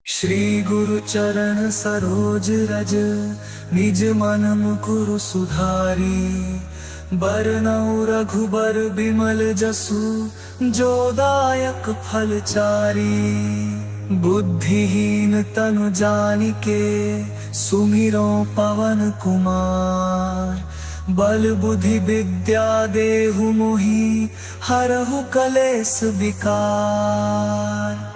श्री गुरु चरण सरोज रज, निज मन मुकुरु सुधारी। बरनउँ रघुबर बिमल जसु, जो दायक फल चारी। बुद्धिहीन तनु जानिके, सुमिरो पवन कुमार। बल बुद्धि विद्या देहु मोहि, हरहु कलेस विकार।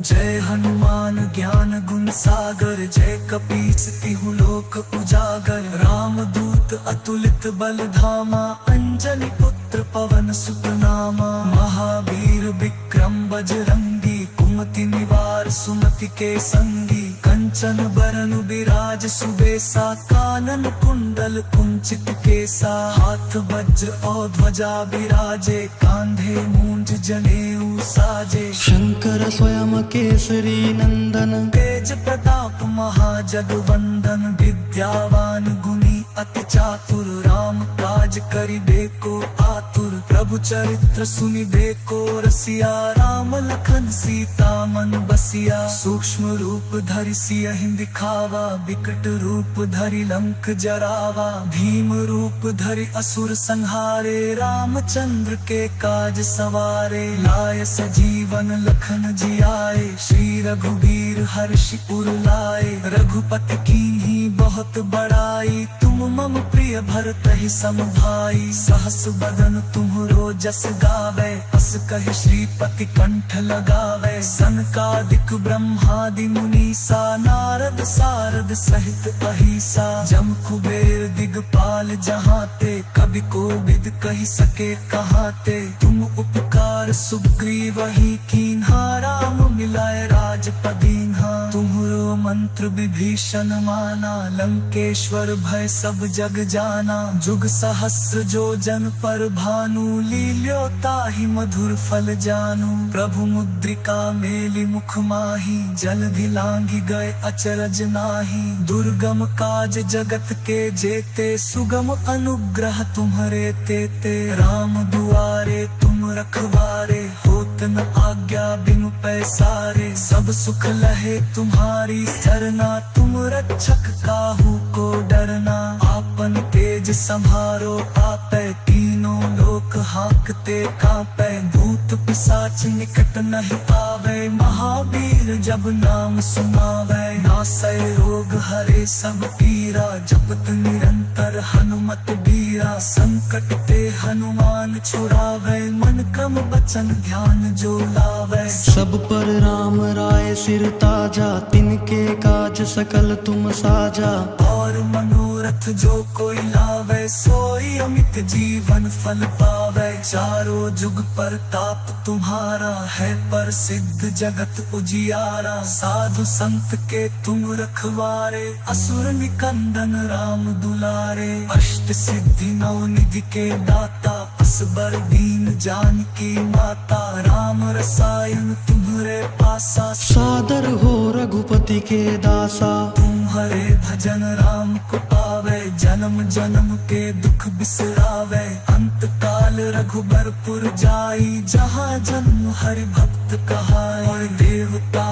जय हनुमान ज्ञान गुण सागर, जय कपीस तिहु लोक उजागर। राम दूत अतुलित बल धामा, अंजनी पुत्र पवन सुत नामा। महावीर विक्रम बजरंगी, कुमति निवार सुमति के संगी। कंचन बरन बिराज सुबेसा, कानन कुंडल कुंचित केसा। हाथ वज्र और ध्वजा बिराजे, कांधे मूंज जनेऊ साजे। शंकर स्वयं केसरी नंदन, तेज प्रताप महाजगवंदन। विद्यावान गुणी अति चातुर, राम काज करिबे को आतुर। प्रभु चरित्र सुनिबे को रसिया, राम लखन सीता मन बसिया। सूक्ष्म रूप धरि सियहि दिखावा, विकट रूप धरि लंक जरावा। भीम रूप धरि असुर संहारे, रामचंद्र के काज सवारे। लाय सजीवन लखन जियाए, श्री रघुबीर हर्षि उर लाए। रघुपति कीन्ही बहुत बड़ाई, तुम मम प्रिय भरतहि सम भाई। सहस बदन तुम्हरो जस गावे, अस कहि श्रीपति कंठ लगावे। सनकादिक ब्रह्मादि मुनीसा, नारद सारद सहित अहिसा। जम कुबेर दिगपाल जहाते, कवि कोविद कहि सके कहाते। तुम उपकार सुग्रीवहि कीन्हा, राम मिलाए राजपदीन्हा। तुम्हरो मंत्र विभीषण माना, लंकेश्वर भय सब जग जाना। जुग सहस्र जो जन पर भानु, लील्यो ताहि मधुर फल जानू। प्रभु मुद्रिका मेलि मुख माहि, जलधि लांघि गए अचरज नाहि। दुर्गम काज जगत के जेते, सुगम अनुग्रह तुम्हरे तेते। राम दुआरे तुम रखवारे, होत न आज्ञा बिनु पैसारे। सब सुख लहे तुम्हारी सरना, तुम रक्षक काहू को डरना। आपन तेज संभारो आपै, तीनों लोक हांकते कांपै। भूत पिशाच निकट नहीं आवे, महावीर जब नाम सुनावे। नासै रोग हरे सब पीरा, जपत निरंतर हनुमत बीरा। संकट ते हनुमान छुड़ावे, मन क्रम बचन ध्यान जो लावे। सब पर राम राय सिर ताजा, तिनके काज सकल तुम साजा। और मनोरथ जो कोई लावे, सोई अमित जीवन फल पावे। चारों जुग परताप तुम्हारा है, प्रसिद्ध जगत उजियारा। साधु संत के तुम रखवारे, असुर निकंदन राम दुलारे। अष्ट सिद्धि नौ निधि के दाता, असबर दीन जानकी माता। राम रसायन तुम्हरे पासा, सादर हो रघुपति के दासा। तुम्हारे भजन राम को पावे, जन्म जन्म के दुख बिसरावे। अंत काल रघुबरपुर जाई, जहाँ जन्म हरि भक्त कहाई। और देवता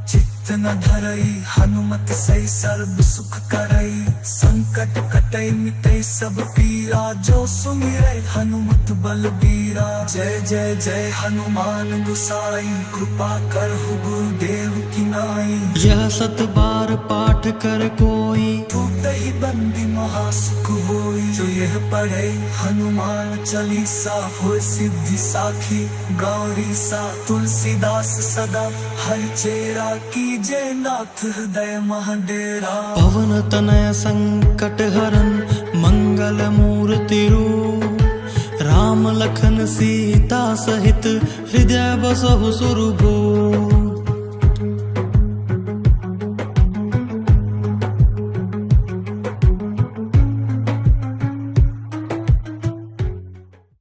चित्त न धरई, हनुमत सही सर्व सुख करई। संकट कटै मिटै सब पीरा, जो सुमिरै हनुमत बलबीरा। जय जय जय हनुमान गोसाई, कृपा करहु गुरुदेव की नाई। यह सत बार पाठ कर कोई, टूटहि बंदी महासुख होई। जो यह पढ़े हनुमान चालीसा, होय सिद्धि साखी गौरी सा। तुलसीदास सदा हरिचेरा, कीजे नाथ हृदय महडेरा। पवन तनय संकट हरन, मंगल मूर्ति रूप। राम लखन सीता सहित, हृदय बसहु सुरभूप।